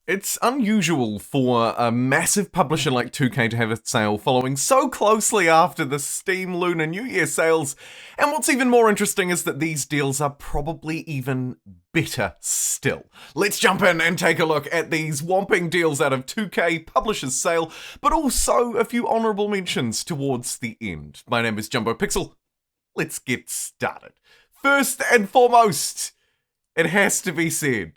It's unusual for a massive publisher like 2K to have a sale following so closely after the Steam Lunar New Year sales, and what's even more interesting is that these deals are probably even better still. Let's jump in and take a look at these whopping deals out of 2K Publishers Sale, but also a few honourable mentions towards the end. My name is JumboPixel. Let's get started. First and foremost, it has to be said,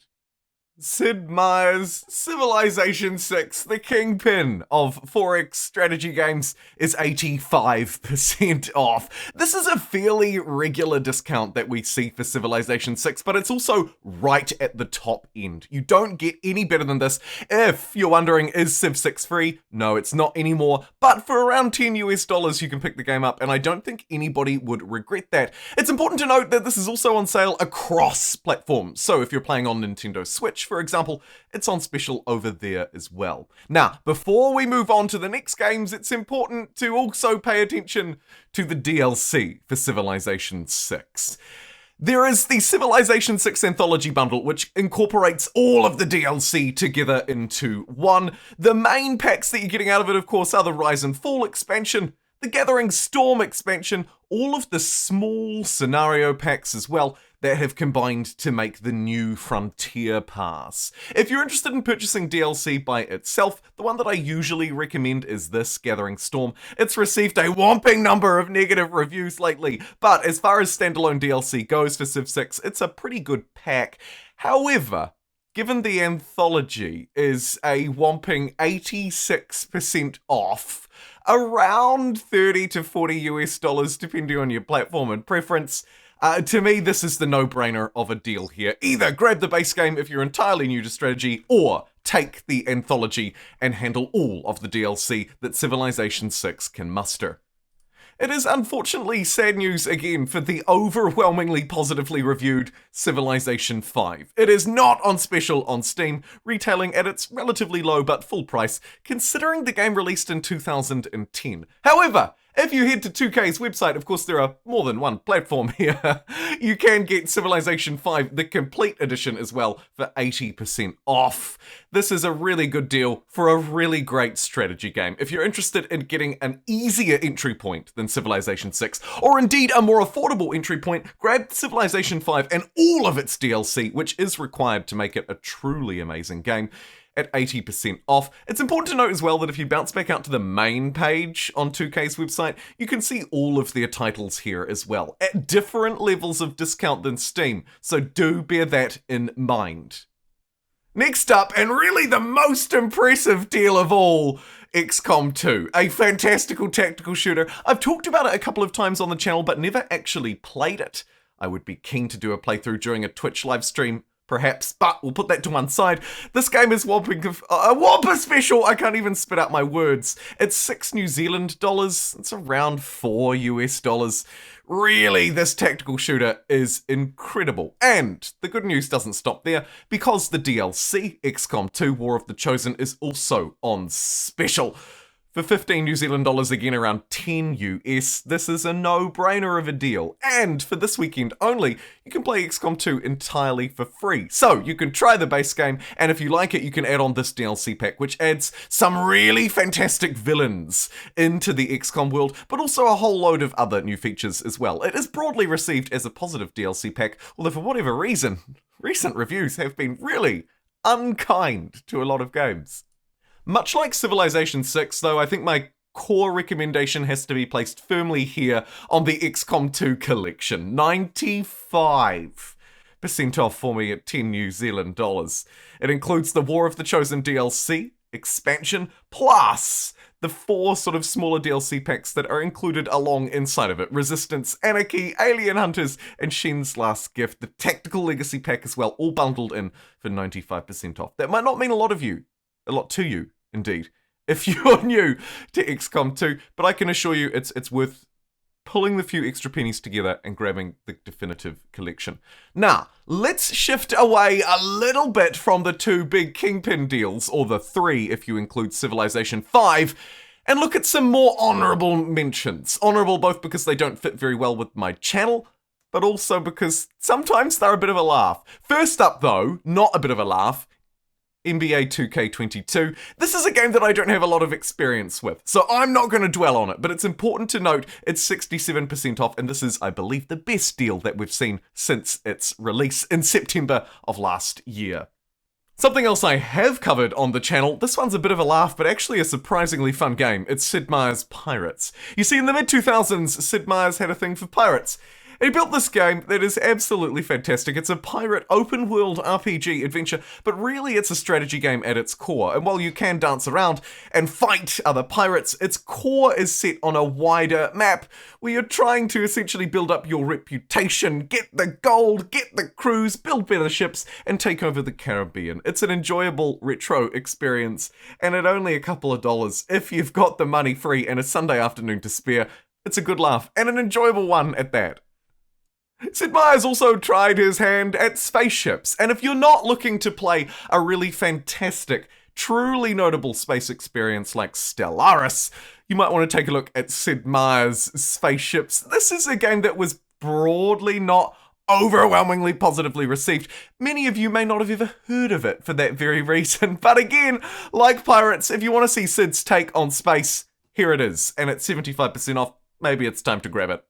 Sid Meier's Civilization 6, the kingpin of 4X strategy games, is 85% off. This is a fairly regular discount that we see for Civilization 6, but it's also right at the top end. You don't get any better than this. If you're wondering, is Civ 6 free? No, it's not anymore, but for around $10 you can pick the game up, and I don't think anybody would regret that. It's important to note that this is also on sale across platforms, so if you're playing on Nintendo Switch, for example, it's on special over there as well. Now, before we move on to the next games, it's important to also pay attention to the DLC for Civilization 6. There is the Civilization 6 Anthology bundle, which incorporates all of the DLC together into one. The main packs that you're getting out of it, of course, are the Rise and Fall expansion, the Gathering Storm expansion, all of the small scenario packs as well that have combined to make the new Frontier Pass. If you're interested in purchasing DLC by itself, the one that I usually recommend is this, Gathering Storm. It's received a whopping number of negative reviews lately, but as far as standalone DLC goes for Civ 6, it's a pretty good pack. However, given the Anthology is a whopping 86% off, around $30 to $40 depending on your platform and preference, to me, this is the no-brainer of a deal here. Either grab the base game if you're entirely new to strategy, or take the Anthology and handle all of the DLC that Civilization 6 can muster. It is unfortunately sad news again for the overwhelmingly positively reviewed Civilization 5. It is not on special on Steam, retailing at its relatively low but full price, considering the game released in 2010. However, if you head to 2K's website, of course there are more than one platform here, you can get Civilization 5, the complete edition as well, for 80% off. This is a really good deal for a really great strategy game. If you're interested in getting an easier entry point than Civilization 6, or indeed a more affordable entry point, grab Civilization 5 and all of its DLC, which is required to make it a truly amazing game, at 80% off. It's important to note as well that if you bounce back out to the main page on 2K's website, you can see all of their titles here as well, at different levels of discount than Steam, so do bear that in mind. Next up, and really the most impressive deal of all, Xcom 2, a fantastical tactical shooter. I've talked about it a couple of times on the channel, but never actually played it. I would be keen to do a playthrough during a Twitch live stream, perhaps, but we'll put that to one side. This game is a whopper special. I can't even spit out my words. It's $6 New Zealand dollars. It's around $4 US. Really, this tactical shooter is incredible. And the good news doesn't stop there, because the DLC, XCOM 2 War of the Chosen, is also on special. For 15 New Zealand dollars, again around 10 US, this is a no-brainer of a deal. And for this weekend only, you can play XCOM 2 entirely for free. So you can try the base game, and if you like it, you can add on this DLC pack, which adds some really fantastic villains into the XCOM world, but also a whole load of other new features as well. It is broadly received as a positive DLC pack, although for whatever reason, recent reviews have been really unkind to a lot of games. Much like Civilization 6, though, I think my core recommendation has to be placed firmly here on the XCOM 2 collection. 95% off for me at 10 New Zealand dollars. It includes the War of the Chosen DLC, expansion, plus the 4 sort of smaller DLC packs that are included along inside of it. Resistance, Anarchy, Alien Hunters, and Shen's Last Gift. The Tactical Legacy pack as well, all bundled in for 95% off. That might not mean a lot to you, indeed, if you're new to XCOM 2, but I can assure you it's worth pulling the few extra pennies together and grabbing the definitive collection. Now, let's shift away a little bit from the 2 big Kingpin deals, or the 3 if you include Civilization 5, and look at some more honourable mentions. Honourable both because they don't fit very well with my channel, but also because sometimes they're a bit of a laugh. First up though, not a bit of a laugh, NBA 2K22. This is a game that I don't have a lot of experience with, so I'm not going to dwell on it, but it's important to note it's 67% off, and this is, I believe, the best deal that we've seen since its release in September of last year. Something else I have covered on the channel, this one's a bit of a laugh, but actually a surprisingly fun game. It's Sid Meier's Pirates. You see, in the mid-2000s, Sid Meier's had a thing for pirates. He built this game that is absolutely fantastic. It's a pirate open-world RPG adventure, but really it's a strategy game at its core. And while you can dance around and fight other pirates, its core is set on a wider map where you're trying to essentially build up your reputation, get the gold, get the crews, build better ships, and take over the Caribbean. It's an enjoyable retro experience, and at only a couple of dollars, if you've got the money free and a Sunday afternoon to spare, it's a good laugh, and an enjoyable one at that. Sid Meier's also tried his hand at spaceships, and if you're not looking to play a really fantastic, truly notable space experience like Stellaris, you might want to take a look at Sid Meier's Spaceships. This is a game that was broadly not overwhelmingly positively received. Many of you may not have ever heard of it for that very reason, but again, like Pirates, if you want to see Sid's take on space, here it is, and it's 75% off. Maybe it's time to grab it.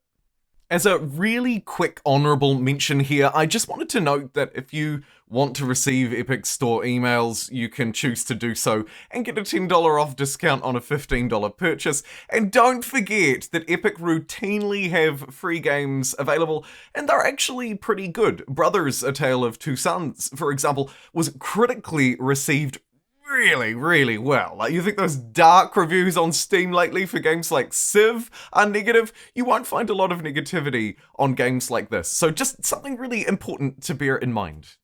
As a really quick honorable mention here, I just wanted to note that if you want to receive Epic Store emails, you can choose to do so and get a $10 off discount on a $15 purchase. And don't forget that Epic routinely have free games available, and they're actually pretty good. Brothers: A Tale of Two Sons, for example, was critically received really well. Like, you think those dark reviews on Steam lately for games like Civ are negative? You won't find a lot of negativity on games like this. So just something really important to bear in mind.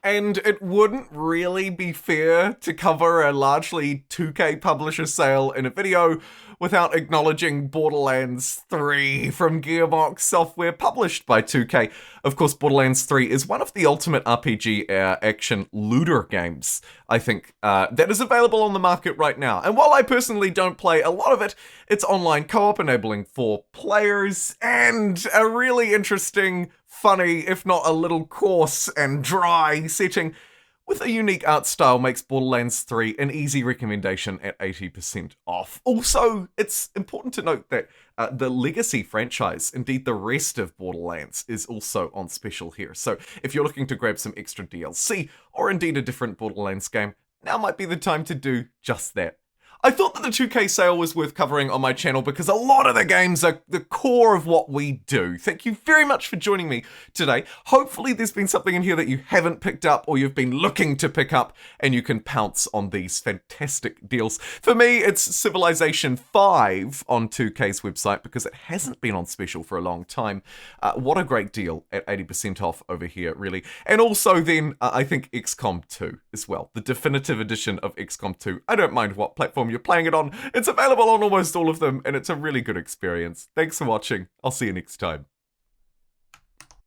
And it wouldn't really be fair to cover a largely 2K publisher sale in a video without acknowledging Borderlands 3 from Gearbox Software, published by 2K. Of course, Borderlands 3 is one of the ultimate RPG action looter games, I think, that is available on the market right now. And while I personally don't play a lot of it, it's online co-op enabling 4 players, and a really interesting, funny, if not a little coarse and dry setting with a unique art style makes Borderlands 3 an easy recommendation at 80% off. Also, it's important to note that the Legacy franchise, indeed the rest of Borderlands, is also on special here. So if you're looking to grab some extra DLC, or indeed a different Borderlands game, now might be the time to do just that. I thought that the 2K sale was worth covering on my channel because a lot of the games are the core of what we do. Thank you very much for joining me today. Hopefully there's been something in here that you haven't picked up or you've been looking to pick up, and you can pounce on these fantastic deals. For me, it's Civilization 5 on 2K's website because it hasn't been on special for a long time. What a great deal at 80% off over here, really. And also then, I think XCOM 2 as well. The definitive edition of XCOM 2. I don't mind what platform you're playing it on. It's available on almost all of them, and it's a really good experience. Thanks for watching. I'll see you next time.